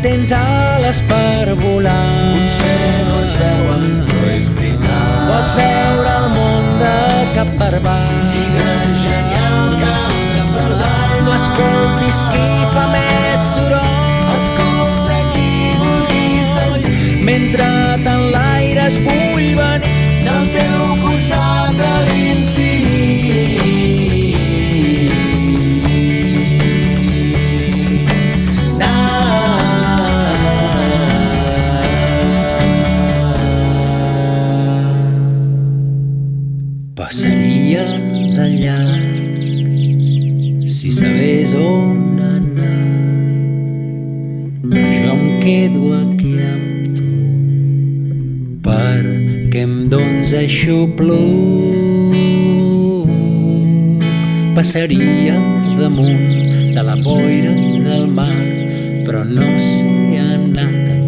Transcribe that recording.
tens ales per volar. Potser no es veuen, però és veritat. Vols veure el món de cap per avall. Sigues genial, cap per dalt. No escoltis qui fa més soroll. Escolta qui vulguis sentir. Mentre t'enlaires vull venir Del teu costat a passaria de llarg si sabés on anar, però jo em quedo aquí amb tu perquè em dones aixopluc. Passaria damunt de la boira del mar, però no sé anar